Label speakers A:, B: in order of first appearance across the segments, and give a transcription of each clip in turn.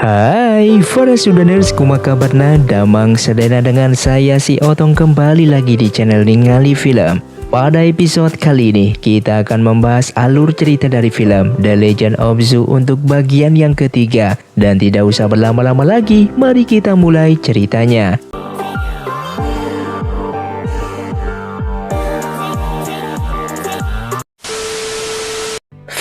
A: Hai para Sudaners, kuma kabarna damang sedena dengan saya si Otong kembali lagi di channel Ningali Film. Pada episode kali ini kita akan membahas alur cerita dari film The Legend of Zoo untuk bagian yang ketiga. Dan tidak usah berlama-lama lagi, mari kita mulai ceritanya.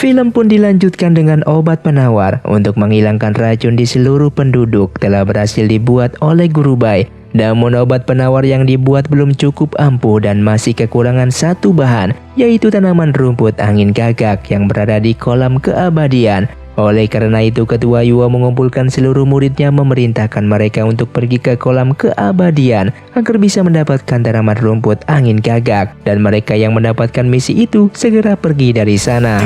A: Film pun dilanjutkan dengan obat penawar untuk menghilangkan racun di seluruh penduduk telah berhasil dibuat oleh Guru Bai. Namun obat penawar yang dibuat belum cukup ampuh dan masih kekurangan satu bahan, yaitu tanaman rumput angin gagak yang berada di kolam keabadian. Oleh karena itu Ketua Yua mengumpulkan seluruh muridnya memerintahkan mereka untuk pergi ke kolam keabadian agar bisa mendapatkan tanaman rumput angin gagak, dan mereka yang mendapatkan misi itu segera pergi dari sana.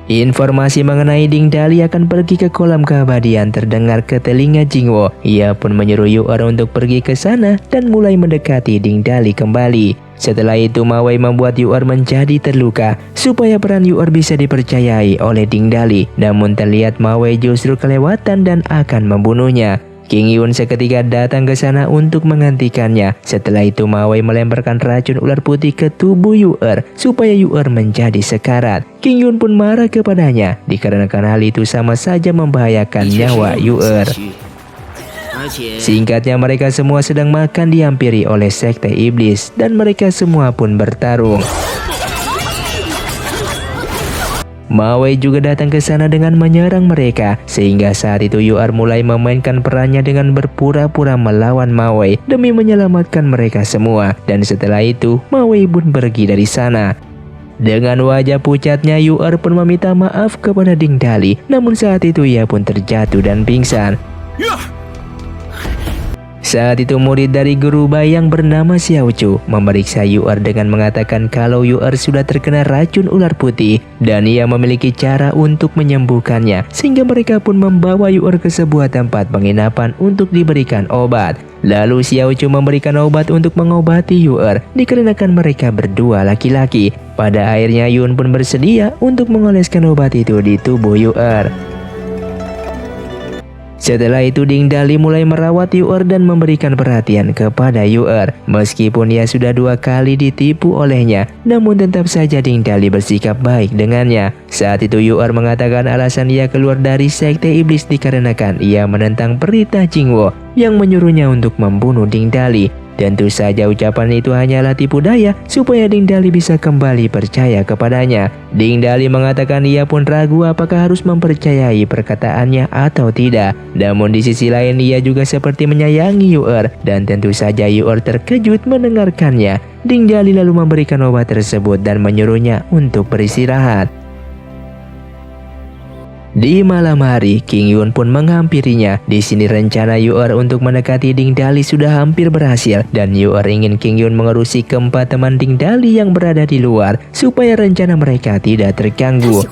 A: Informasi mengenai Ding Dali akan pergi ke kolam keabadian terdengar ke telinga Jingwo. Ia pun menyuruh Yu'er untuk pergi ke sana dan mulai mendekati Ding Dali kembali. Setelah itu Mawei membuat Yu'er menjadi terluka supaya peran Yu'er bisa dipercayai oleh Ding Dali. Namun terlihat Mawei justru kelewatan dan akan membunuhnya. King Yun seketika datang ke sana untuk menggantikannya. Setelah itu Mawei melemparkan racun ular putih ke tubuh Yu'er supaya Yu'er menjadi sekarat. King Yun pun marah kepadanya dikarenakan hal itu sama saja membahayakan nyawa Yu'er. Singkatnya mereka semua sedang makan dihampiri oleh sekte iblis dan mereka semua pun bertarung. Mawei juga datang ke sana dengan menyerang mereka, sehingga saat itu Yu'er mulai memainkan perannya dengan berpura-pura melawan Mawei demi menyelamatkan mereka semua. Dan setelah itu Mawei pun pergi dari sana. Dengan wajah pucatnya Yu'er pun meminta maaf kepada Ding Dali, namun saat itu ia pun terjatuh dan pingsan. Saat itu murid dari Guru Bai yang bernama Xiao Chu memeriksa Yu'er dengan mengatakan kalau Yu'er sudah terkena racun ular putih dan ia memiliki cara untuk menyembuhkannya, sehingga mereka pun membawa Yu'er ke sebuah tempat penginapan untuk diberikan obat. Lalu Xiao Chu memberikan obat untuk mengobati Yu'er dikarenakan mereka berdua laki-laki. Pada akhirnya Yun pun bersedia untuk mengoleskan obat itu di tubuh Yu'er. Setelah itu Ding Dali mulai merawat Yu'er dan memberikan perhatian kepada Yu'er. Meskipun ia sudah 2 kali ditipu olehnya, namun tetap saja Ding Dali bersikap baik dengannya. Saat itu Yu'er mengatakan alasan ia keluar dari sekte iblis dikarenakan ia menentang perintah Jingwo yang menyuruhnya untuk membunuh Ding Dali. Tentu saja ucapan itu hanyalah tipu daya supaya Ding Dali bisa kembali percaya kepadanya. Ding Dali mengatakan ia pun ragu apakah harus mempercayai perkataannya atau tidak. Namun di sisi lain ia juga seperti menyayangi Yu'er dan tentu saja Yu'er terkejut mendengarkannya. Ding Dali lalu memberikan obat tersebut dan menyuruhnya untuk beristirahat. Di malam hari, King Yun pun menghampirinya. Di sini rencana Yu'er untuk mendekati Ding Dali sudah hampir berhasil dan Yu'er ingin King Yun mengurusi keempat teman Ding Dali yang berada di luar supaya rencana mereka tidak terganggu.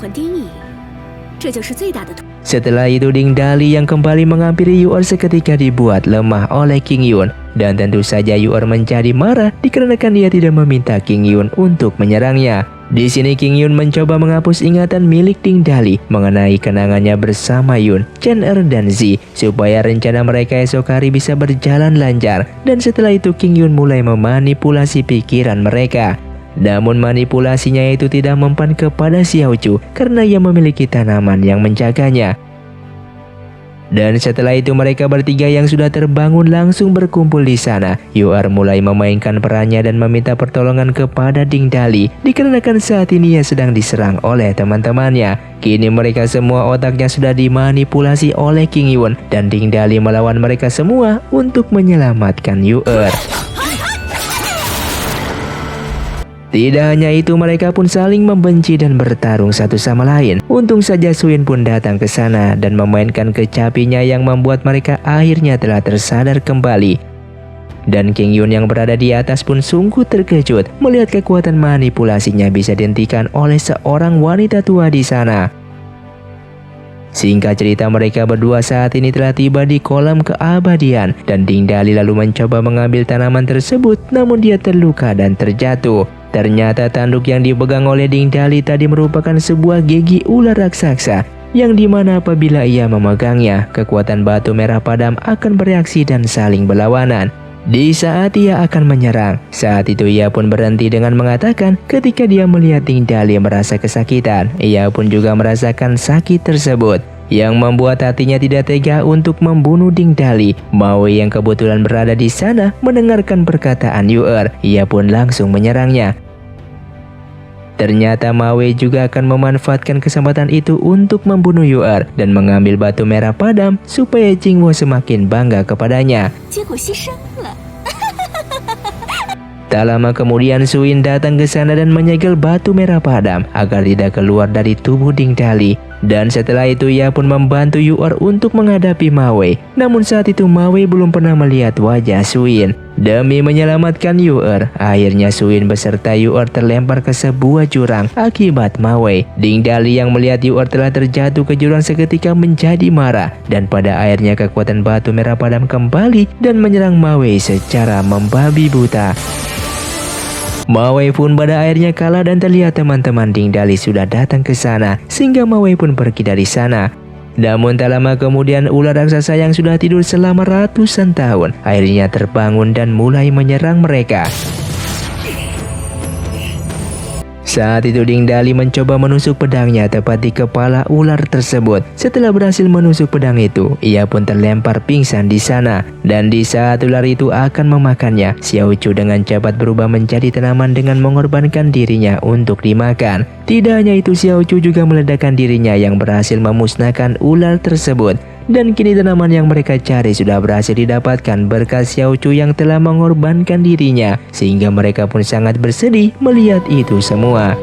A: Setelah itu Ding Dali yang kembali menghampiri Yu'er seketika dibuat lemah oleh King Yun. Dan tentu saja Yu'er menjadi marah dikarenakan dia tidak meminta King Yun untuk menyerangnya. Di sini King Yun mencoba menghapus ingatan milik Ding Dali mengenai kenangannya bersama Yun, Chen Er dan Zi supaya rencana mereka esok hari bisa berjalan lancar. Dan setelah itu King Yun mulai memanipulasi pikiran mereka. Namun manipulasinya itu tidak mempan kepada Xiao Chu karena ia memiliki tanaman yang menjaganya. Dan setelah itu mereka bertiga yang sudah terbangun langsung berkumpul di sana. Yu'er mulai memainkan perannya dan meminta pertolongan kepada Ding Dali dikarenakan saat ini ia sedang diserang oleh teman-temannya. Kini mereka semua otaknya sudah dimanipulasi oleh King Yun dan Ding Dali melawan mereka semua untuk menyelamatkan Yu'er. Tidak hanya itu, mereka pun saling membenci dan bertarung satu sama lain. Untung saja Suyin pun datang ke sana dan memainkan kecapinya yang membuat mereka akhirnya telah tersadar kembali. Dan King Yun yang berada di atas pun sungguh terkejut melihat kekuatan manipulasinya bisa dihentikan oleh seorang wanita tua di sana. Singkat cerita mereka berdua saat ini telah tiba di kolam keabadian dan Ding Dali lalu mencoba mengambil tanaman tersebut namun dia terluka dan terjatuh. Ternyata tanduk yang dipegang oleh Ding Dali tadi merupakan sebuah gigi ular raksasa yang dimana apabila ia memegangnya, kekuatan batu merah padam akan bereaksi dan saling berlawanan. Di saat ia akan menyerang, saat itu ia pun berhenti dengan mengatakan ketika dia melihat Ding Dali merasa kesakitan, ia pun juga merasakan sakit tersebut, yang membuat hatinya tidak tega untuk membunuh Ding Dali. Maui yang kebetulan berada di sana mendengarkan perkataan Yu-Er, ia pun langsung menyerangnya. Ternyata Maui juga akan memanfaatkan kesempatan itu untuk membunuh Yu-Er dan mengambil batu merah padam supaya Jingwo semakin bangga kepadanya. Tak lama kemudian Suin datang ke sana dan menyegel batu merah padam agar tidak keluar dari tubuh Ding Dali. Dan setelah itu ia pun membantu Yu-Er untuk menghadapi Maui. Namun saat itu Maui belum pernah melihat wajah Suin. Demi menyelamatkan Yu-Er, akhirnya Suin beserta Yu-Er terlempar ke sebuah jurang akibat Maui. Ding Dali yang melihat Yu-Er telah terjatuh ke jurang seketika menjadi marah. Dan pada akhirnya kekuatan batu merah padam kembali dan menyerang Maui secara membabi buta. Maui pun pada akhirnya kalah dan terlihat teman-teman Ding Dali sudah datang ke sana sehingga Maui pun pergi dari sana. Namun tak lama kemudian ular raksasa yang sudah tidur selama ratusan tahun akhirnya terbangun dan mulai menyerang mereka. Saat itu Ding Dali mencoba menusuk pedangnya tepat di kepala ular tersebut. Setelah berhasil menusuk pedang itu, ia pun terlempar pingsan di sana. Dan di saat ular itu akan memakannya, Xiao Chu dengan cepat berubah menjadi tanaman dengan mengorbankan dirinya untuk dimakan. Tidak hanya itu, Xiao Chu juga meledakkan dirinya yang berhasil memusnahkan ular tersebut. Dan kini tanaman yang mereka cari sudah berhasil didapatkan berkat Xiao Chu yang telah mengorbankan dirinya, sehingga mereka pun sangat bersedih melihat itu semua.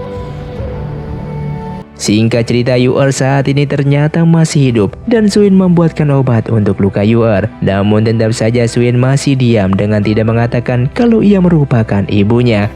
A: Singkat cerita, Yu-Er saat ini ternyata masih hidup dan Suin membuatkan obat untuk luka Yu-Er. Namun tetap saja Suin masih diam dengan tidak mengatakan kalau ia merupakan ibunya.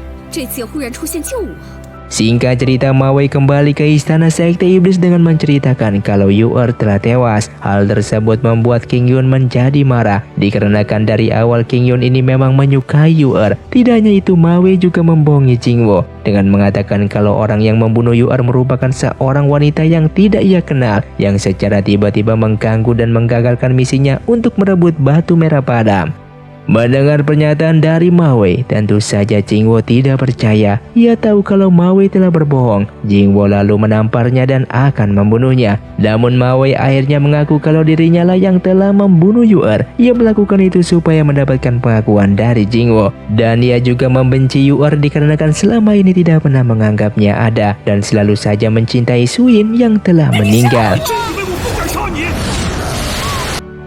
A: Singkat cerita, Maui kembali ke istana sekte iblis dengan menceritakan kalau Yu-Er telah tewas. Hal tersebut membuat King Yun menjadi marah, dikarenakan dari awal King Yun ini memang menyukai Yu-Er. Tidak hanya itu, Maui juga membohongi Jingwo dengan mengatakan kalau orang yang membunuh Yu-Er merupakan seorang wanita yang tidak ia kenal, yang secara tiba-tiba mengganggu dan menggagalkan misinya untuk merebut batu merah padam. Mendengar pernyataan dari Maui, tentu saja Jingwo tidak percaya. Ia tahu kalau Maui telah berbohong. Jingwo lalu menamparnya dan akan membunuhnya. Namun Maui akhirnya mengaku kalau dirinya lah yang telah membunuh Yu-Er. Ia melakukan itu supaya mendapatkan pengakuan dari Jingwo. Dan ia juga membenci Yu-Er dikarenakan selama ini tidak pernah menganggapnya ada dan selalu saja mencintai Suin yang telah meninggal.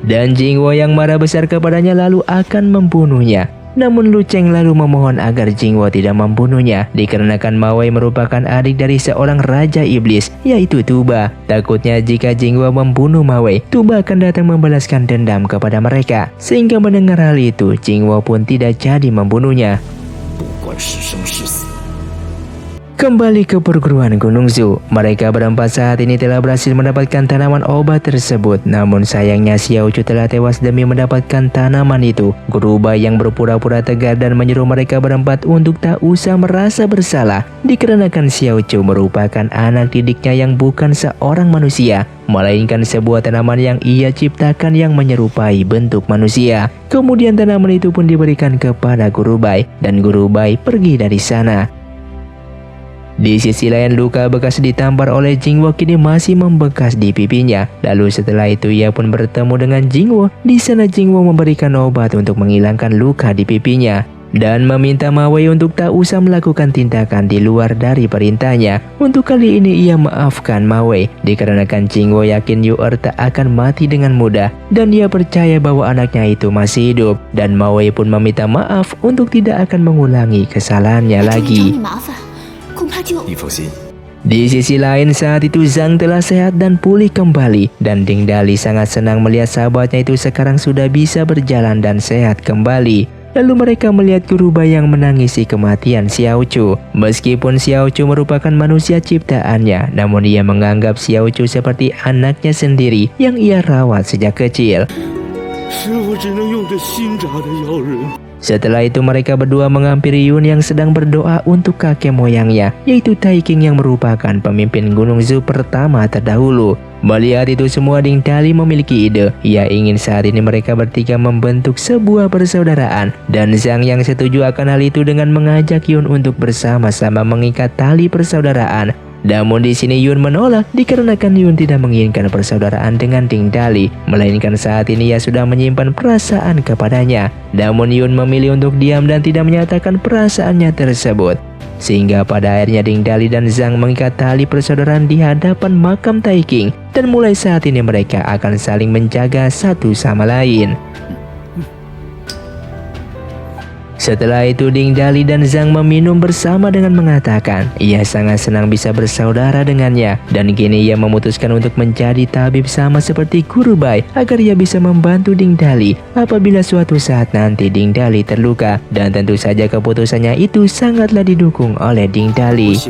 A: Dan Jingwo yang marah besar kepadanya lalu akan membunuhnya. Namun Lu Cheng lalu memohon agar Jingwo tidak membunuhnya dikarenakan Maui merupakan adik dari seorang raja iblis, yaitu Tuba. Takutnya jika Jingwo membunuh Maui, Tuba akan datang membalaskan dendam kepada mereka. Sehingga mendengar hal itu, Jingwo pun tidak jadi membunuhnya. Kembali ke perguruan Gunung Zu, mereka berempat saat ini telah berhasil mendapatkan tanaman obat tersebut. Namun sayangnya Xiao Chu telah tewas demi mendapatkan tanaman itu. Guru Bai yang berpura-pura tegar dan menyuruh mereka berempat untuk tak usah merasa bersalah, dikarenakan Xiao Chu merupakan anak didiknya yang bukan seorang manusia, melainkan sebuah tanaman yang ia ciptakan yang menyerupai bentuk manusia. Kemudian tanaman itu pun diberikan kepada Guru Bai dan Guru Bai pergi dari sana. Di sisi lain, luka bekas ditampar oleh Jingwo kini masih membekas di pipinya. Lalu setelah itu ia pun bertemu dengan Jingwo. Di sana Jingwo memberikan obat untuk menghilangkan luka di pipinya dan meminta Maui untuk tak usah melakukan tindakan di luar dari perintahnya. Untuk kali ini ia maafkan Maui dikarenakan Jingwo yakin Yu-Er tak akan mati dengan mudah dan dia percaya bahwa anaknya itu masih hidup. Dan Maui pun meminta maaf untuk tidak akan mengulangi kesalahannya lagi. Di sisi lain, saat itu Zhang telah sehat dan pulih kembali dan Ding Dali sangat senang melihat sahabatnya itu sekarang sudah bisa berjalan dan sehat kembali. Lalu mereka melihat Guru Bai yang menangisi kematian Xiao Chu. Meskipun Xiao Chu merupakan manusia ciptaannya, namun ia menganggap Xiao Chu seperti anaknya sendiri yang ia rawat sejak kecil. Setelah itu mereka berdua menghampiri Yun yang sedang berdoa untuk kakek moyangnya, yaitu Taiking yang merupakan pemimpin Gunung Zu pertama terdahulu. Melihat itu semua, Ding Dali memiliki ide. Ia ingin saat ini mereka bertiga membentuk sebuah persaudaraan, dan Zhang yang setuju akan hal itu dengan mengajak Yun untuk bersama-sama mengikat tali persaudaraan. Namun di sini Yun menolak dikarenakan Yun tidak menginginkan persaudaraan dengan Ding Dali, melainkan saat ini ia sudah menyimpan perasaan kepadanya. Namun Yun memilih untuk diam dan tidak menyatakan perasaannya tersebut. Sehingga pada akhirnya Ding Dali dan Zhang mengikat tali persaudaraan di hadapan makam Taiking, dan mulai saat ini mereka akan saling menjaga satu sama lain. Setelah itu Ding Dali dan Zhang meminum bersama dengan mengatakan ia sangat senang bisa bersaudara dengannya, dan kini ia memutuskan untuk menjadi tabib sama seperti Guru Bai agar ia bisa membantu Ding Dali apabila suatu saat nanti Ding Dali terluka, dan tentu saja keputusannya itu sangatlah didukung oleh Ding Dali.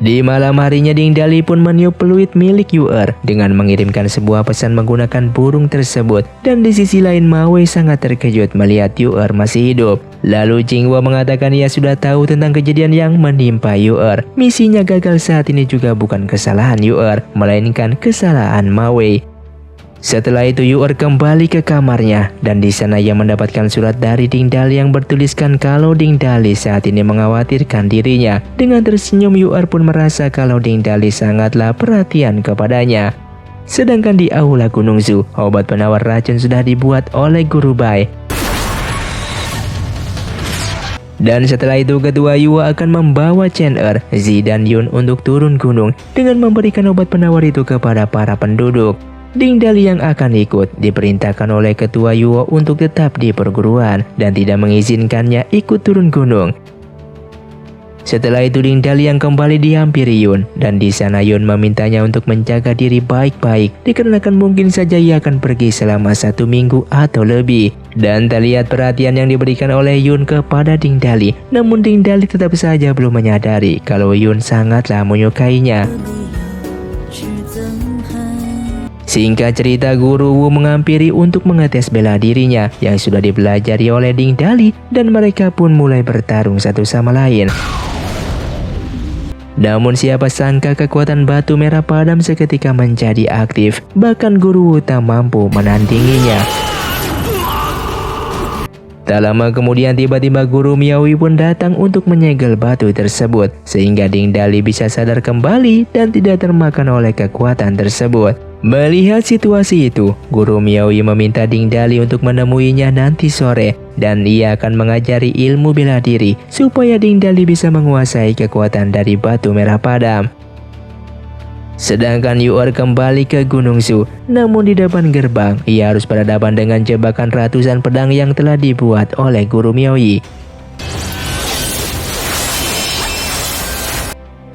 A: Di malam harinya Ding Dali pun meniup peluit milik Yu'er dengan mengirimkan sebuah pesan menggunakan burung tersebut, dan di sisi lain Ma Wei sangat terkejut melihat Yu'er masih hidup. Lalu Jingwo mengatakan ia sudah tahu tentang kejadian yang menimpa Yu'er. Misinya gagal saat ini juga bukan kesalahan Yu'er, melainkan kesalahan Ma Wei. Setelah itu Yu'er kembali ke kamarnya, dan di sana ia mendapatkan surat dari Ding Dali yang bertuliskan kalau Ding Dali saat ini mengkhawatirkan dirinya. Dengan tersenyum Yu'er pun merasa kalau Ding Dali sangatlah perhatian kepadanya. Sedangkan di aula Gunung Zu, obat penawar racun sudah dibuat oleh Guru Bai. Dan setelah itu ketua Yua akan membawa Chen Er, Zi dan Yun untuk turun gunung dengan memberikan obat penawar itu kepada para penduduk. Ding Dali yang akan ikut diperintahkan oleh ketua Yuo untuk tetap di perguruan dan tidak mengizinkannya ikut turun gunung. Setelah itu Ding Dali yang kembali dihampiri Yun, dan di sana Yun memintanya untuk menjaga diri baik-baik dikarenakan mungkin saja ia akan pergi selama 1 minggu atau lebih. Dan terlihat perhatian yang diberikan oleh Yun kepada Ding Dali, namun Ding Dali tetap saja belum menyadari kalau Yun sangatlah menyukainya. Singkat cerita, Guru Wu menghampiri untuk mengetes bela dirinya yang sudah dipelajari oleh Ding Dali, dan mereka pun mulai bertarung satu sama lain. Namun siapa sangka kekuatan batu merah padam seketika menjadi aktif, bahkan Guru Wu tak mampu menandinginya. Tak lama kemudian tiba-tiba Guru Miawi pun datang untuk menyegel batu tersebut, sehingga Ding Dali bisa sadar kembali dan tidak termakan oleh kekuatan tersebut. Melihat situasi itu, Guru Miawi meminta Ding Dali untuk menemuinya nanti sore, dan ia akan mengajari ilmu bela diri supaya Ding Dali bisa menguasai kekuatan dari batu merah padam. Sedangkan Yu'er kembali ke Gunung Zu, namun di depan gerbang ia harus berhadapan dengan jebakan ratusan pedang yang telah dibuat oleh Guru Miawi.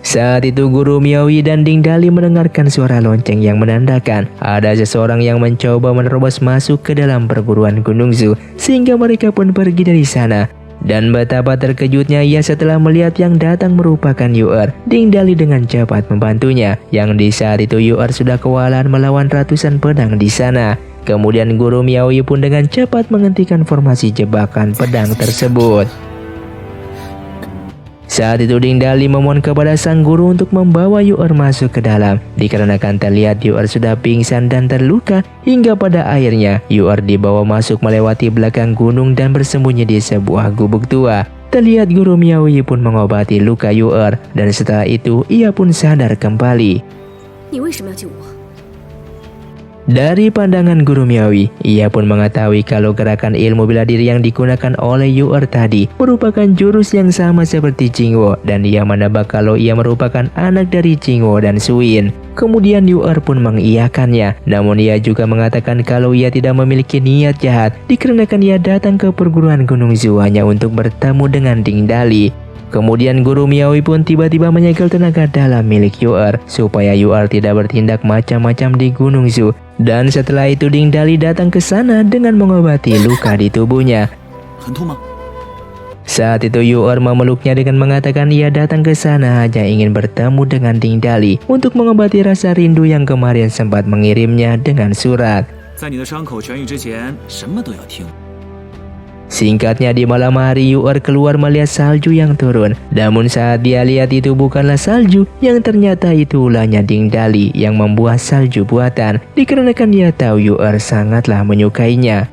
A: Saat itu Guru Miawi dan Ding Dali mendengarkan suara lonceng yang menandakan ada seseorang yang mencoba menerobos masuk ke dalam perguruan Gunung Zu, sehingga mereka pun pergi dari sana. Dan betapa terkejutnya ia setelah melihat yang datang merupakan Yu'er. Ding Dali dengan cepat membantunya, yang di saat itu Yu'er sudah kewalahan melawan ratusan pedang di sana. Kemudian Guru Miawi pun dengan cepat menghentikan formasi jebakan pedang tersebut. Saat itu Ding Dali memohon kepada sang guru untuk membawa Yu'er masuk ke dalam, dikarenakan terlihat Yu'er sudah pingsan dan terluka, hingga pada akhirnya Yu'er dibawa masuk melewati belakang gunung dan bersembunyi di sebuah gubuk tua. Terlihat Guru Miawi pun mengobati luka Yu'er, dan setelah itu ia pun sadar kembali. Dari pandangan Guru Miawi, ia pun mengetahui kalau gerakan ilmu bela diri yang digunakan oleh Yu'er tadi merupakan jurus yang sama seperti Jingwo, dan ia menebak kalau ia merupakan anak dari Jingwo dan Suyin. Kemudian Yu'er pun mengiyakannya, namun ia juga mengatakan kalau ia tidak memiliki niat jahat dikarenakan ia datang ke perguruan Gunung Zu hanya untuk bertemu dengan Ding Dali. Kemudian Guru Miawi pun tiba-tiba menyegel tenaga dalam milik Yu'er supaya Yu'er tidak bertindak macam-macam di Gunung Zu. Dan setelah itu Ding Dali datang ke sana dengan mengobati luka di tubuhnya. Saat itu Yu'er memeluknya dengan mengatakan ia datang ke sana hanya ingin bertemu dengan Ding Dali untuk mengobati rasa rindu yang kemarin sempat mengirimnya dengan surat. Singkatnya di malam hari Yu'er keluar melihat salju yang turun. Namun saat dia lihat itu bukanlah salju, yang ternyata itu ulahnya Ding Dali yang membuat salju buatan. Dikarenakan dia tahu Yu'er sangatlah menyukainya.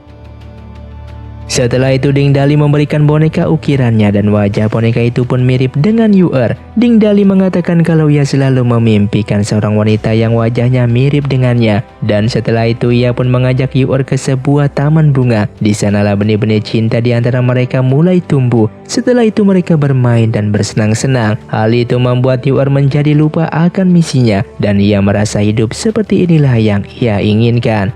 A: Setelah itu Ding Dali memberikan boneka ukirannya dan wajah boneka itu pun mirip dengan Yu'er. Ding Dali mengatakan kalau ia selalu memimpikan seorang wanita yang wajahnya mirip dengannya. Dan setelah itu ia pun mengajak Yu'er ke sebuah taman bunga. Di sanalah benih-benih cinta di antara mereka mulai tumbuh. Setelah itu mereka bermain dan bersenang-senang. Hal itu membuat Yu'er menjadi lupa akan misinya dan ia merasa hidup seperti inilah yang ia inginkan.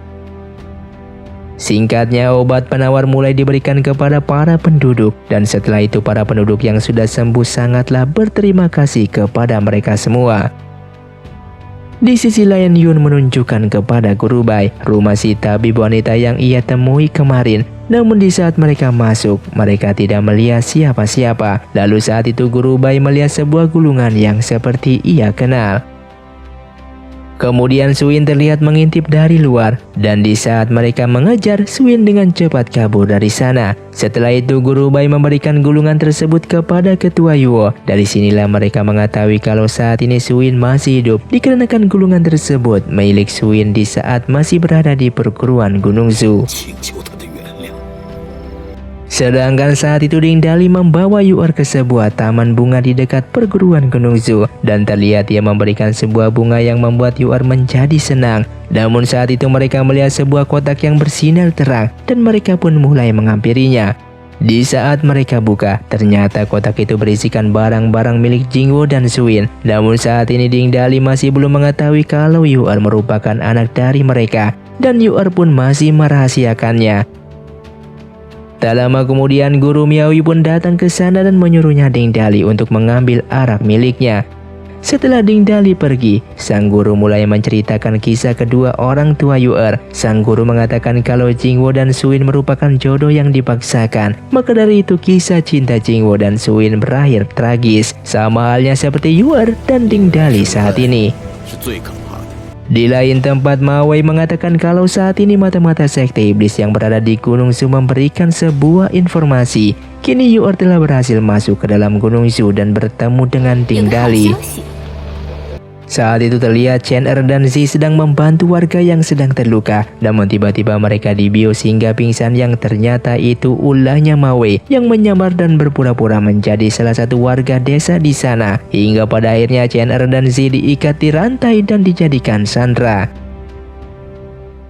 A: Singkatnya, obat penawar mulai diberikan kepada para penduduk dan setelah itu para penduduk yang sudah sembuh sangatlah berterima kasih kepada mereka semua. Di sisi lain, Yun menunjukkan kepada Guru Bai rumah si tabib wanita yang ia temui kemarin. Namun di saat mereka masuk, mereka tidak melihat siapa-siapa. Lalu saat itu Guru Bai melihat sebuah gulungan yang seperti ia kenal. Kemudian Suin terlihat mengintip dari luar dan di saat mereka mengejar, Suin dengan cepat kabur dari sana. Setelah itu Guru Bai memberikan gulungan tersebut kepada Ketua Yuo. Dari sinilah mereka mengetahui kalau saat ini Suin masih hidup dikarenakan gulungan tersebut milik Suin di saat masih berada di perguruan Gunung Zu. Sedangkan saat itu Ding Dali membawa Yu'er ke sebuah taman bunga di dekat perguruan Gunung Zu dan terlihat ia memberikan sebuah bunga yang membuat Yu'er menjadi senang. Namun saat itu mereka melihat sebuah kotak yang bersinar terang dan mereka pun mulai menghampirinya. Di saat mereka buka, ternyata kotak itu berisikan barang-barang milik Jingwo dan Suin. Namun saat ini Ding Dali masih belum mengetahui kalau Yu'er merupakan anak dari mereka dan Yu'er pun masih merahasiakannya. Tak lama kemudian Guru Miaoyu pun datang ke sana dan menyuruhnya Ding Dali untuk mengambil arak miliknya. Setelah Ding Dali pergi, sang guru mulai menceritakan kisah kedua orang tua Yu'er. Sang guru mengatakan kalau Jingwo dan Suin merupakan jodoh yang dipaksakan. Maka dari itu kisah cinta Jingwo dan Suin berakhir tragis. Sama halnya seperti Yu'er dan Ding Dali saat ini. Di lain tempat, Ma Wei mengatakan kalau saat ini mata-mata sekte iblis yang berada di Gunung Zu memberikan sebuah informasi. Kini Yu'er telah berhasil masuk ke dalam Gunung Zu dan bertemu dengan Ding Dali. Saat itu terlihat Chen Er dan Zi sedang membantu warga yang sedang terluka. Namun tiba-tiba mereka dibius hingga pingsan yang ternyata itu ulahnya Ma Wei yang menyamar dan berpura-pura menjadi salah satu warga desa di sana. Hingga pada akhirnya Chen Er dan Zi diikat di rantai dan dijadikan sandera.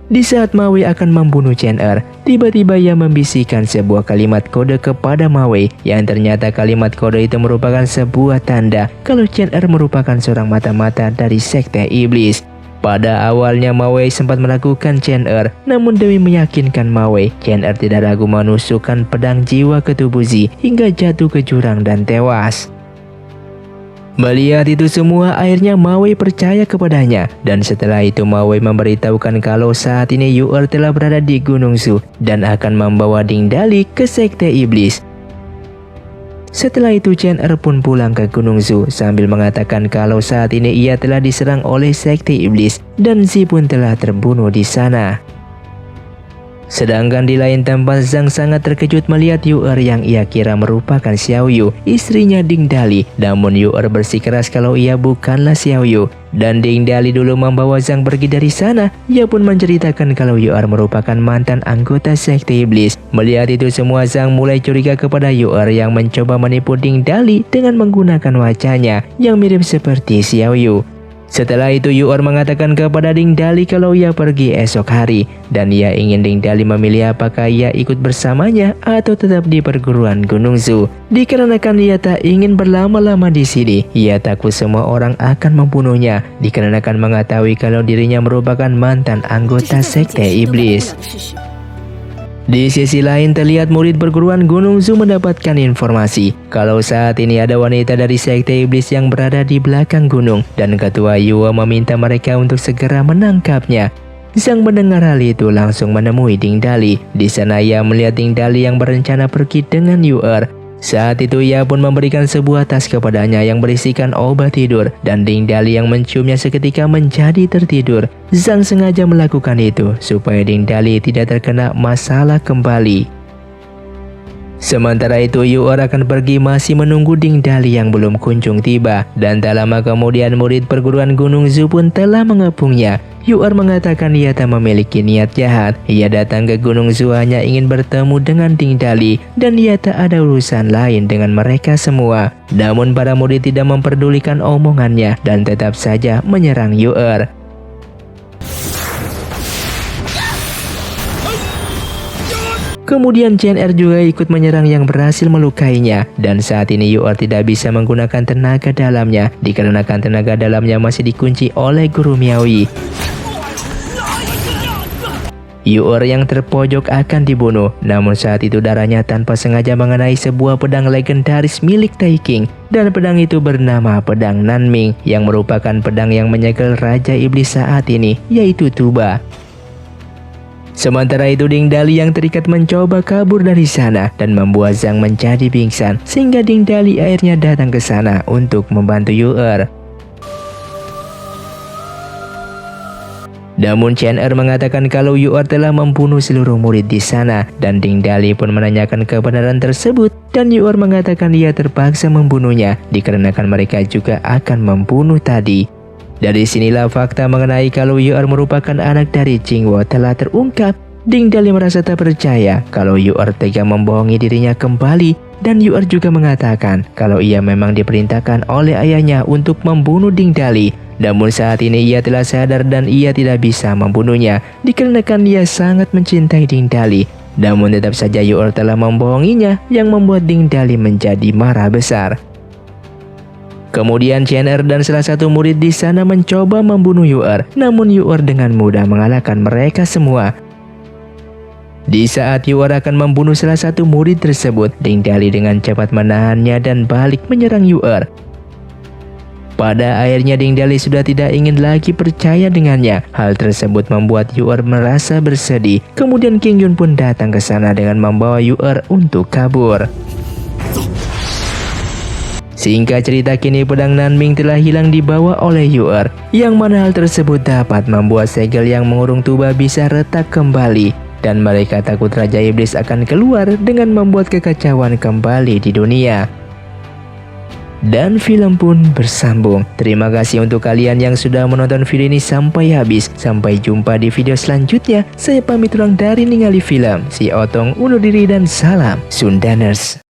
A: Di saat Ma Wei akan membunuh Chen Er, tiba-tiba ia membisikkan sebuah kalimat kode kepada Ma Wei yang ternyata kalimat kode itu merupakan sebuah tanda kalau Chen Er merupakan seorang mata-mata dari sekte iblis. Pada awalnya Ma Wei sempat melakukan Chen Er, namun demi meyakinkan Ma Wei, Chen Er tidak ragu menusukkan pedang jiwa ke tubuh Zi hingga jatuh ke jurang dan tewas. Melihat itu semua, akhirnya Ma Wei percaya kepadanya. Dan setelah itu Ma Wei memberitahukan kalau saat ini Yu'er telah berada di Gunung Zu dan akan membawa Ding Dali ke sekte iblis. Setelah itu Chen Er pun pulang ke Gunung Zu sambil mengatakan kalau saat ini ia telah diserang oleh sekte iblis dan Zi pun telah terbunuh di sana. Sedangkan di lain tempat, Zhang sangat terkejut melihat Yu'er yang ia kira merupakan Xiao Yu, istrinya Ding Dali. Namun Yu'er bersikeras kalau ia bukanlah Xiao Yu. Dan Ding Dali dulu membawa Zhang pergi dari sana. Ia pun menceritakan kalau Yu'er merupakan mantan anggota sekte iblis. Melihat itu semua, Zhang mulai curiga kepada Yu'er yang mencoba menipu Ding Dali dengan menggunakan wajahnya yang mirip seperti Xiao Yu. Setelah itu Yu'er mengatakan kepada Ding Dali kalau ia pergi esok hari dan ia ingin Ding Dali memilih apakah ia ikut bersamanya atau tetap di perguruan Gunung Zu. Dikarenakan ia tak ingin berlama-lama di sini, ia takut semua orang akan membunuhnya dikarenakan mengetahui kalau dirinya merupakan mantan anggota sekte iblis. Di sisi lain terlihat murid perguruan Gunung Zu mendapatkan informasi kalau saat ini ada wanita dari sekte iblis yang berada di belakang gunung dan Ketua Yuo meminta mereka untuk segera menangkapnya. Zhang mendengar hal itu langsung menemui Ding Dali. Di sana ia melihat Ding Dali yang berencana pergi dengan Yu'er. Saat itu ia pun memberikan sebuah tas kepadanya yang berisikan obat tidur dan Ding Dali yang menciumnya seketika menjadi tertidur. Zhang sengaja melakukan itu supaya Ding Dali tidak terkena masalah kembali. Sementara itu Yu'er akan pergi masih menunggu Ding Dali yang belum kunjung tiba. Dan tak lama kemudian murid perguruan Gunung Zu pun telah mengepungnya. Yu'er mengatakan ia tak memiliki niat jahat. Ia datang ke Gunung Zu hanya ingin bertemu dengan Ding Dali dan ia tak ada urusan lain dengan mereka semua. Namun para murid tidak memperdulikan omongannya dan tetap saja menyerang Yu'er. Kemudian Chen Er juga ikut menyerang yang berhasil melukainya. Dan saat ini Yu'er tidak bisa menggunakan tenaga dalamnya dikarenakan tenaga dalamnya masih dikunci oleh guru Miaoyi. Yu'er yang terpojok akan dibunuh, namun saat itu darahnya tanpa sengaja mengenai sebuah pedang legendaris milik Tai King. Dan pedang itu bernama pedang Nanming yang merupakan pedang yang menyegel Raja Iblis saat ini, yaitu Tuba. Sementara itu Ding Dali yang terikat mencoba kabur dari sana dan membuat Zhang menjadi pingsan sehingga Ding Dali akhirnya datang ke sana untuk membantu Yu'er. Namun Chen Er mengatakan kalau Yu'er telah membunuh seluruh murid di sana dan Ding Dali pun menanyakan kebenaran tersebut dan Yu'er mengatakan ia terpaksa membunuhnya dikarenakan mereka juga akan membunuh tadi. Dari sinilah fakta mengenai kalau Yu'er merupakan anak dari Jingwo telah terungkap. Ding Dali merasa tak percaya kalau Yu'er tega membohongi dirinya kembali dan Yu'er juga mengatakan kalau ia memang diperintahkan oleh ayahnya untuk membunuh Ding Dali. Namun saat ini ia telah sadar dan ia tidak bisa membunuhnya dikarenakan ia sangat mencintai Ding Dali. Namun tetap saja Yu'er telah membohonginya yang membuat Ding Dali menjadi marah besar. Kemudian Chen Er dan salah satu murid di sana mencoba membunuh Yu'er, namun Yu'er dengan mudah mengalahkan mereka semua. Di saat Yu'er akan membunuh salah satu murid tersebut, Ding Dali dengan cepat menahannya dan balik menyerang Yu'er. Pada akhirnya Ding Dali sudah tidak ingin lagi percaya dengannya. Hal tersebut membuat Yu'er merasa bersedih. Kemudian King Yun pun datang ke sana dengan membawa Yu'er untuk kabur. Singkat cerita kini pedang Nanming telah hilang dibawa oleh Yu'er, yang mana hal tersebut dapat membuat segel yang mengurung Tuba bisa retak kembali. Dan mereka takut Raja Iblis akan keluar dengan membuat kekacauan kembali di dunia. Dan film pun bersambung. Terima kasih untuk kalian yang sudah menonton video ini sampai habis. Sampai jumpa di video selanjutnya. Saya pamit ulang dari Ningali Film. Si Otong undur diri dan salam Sundaners.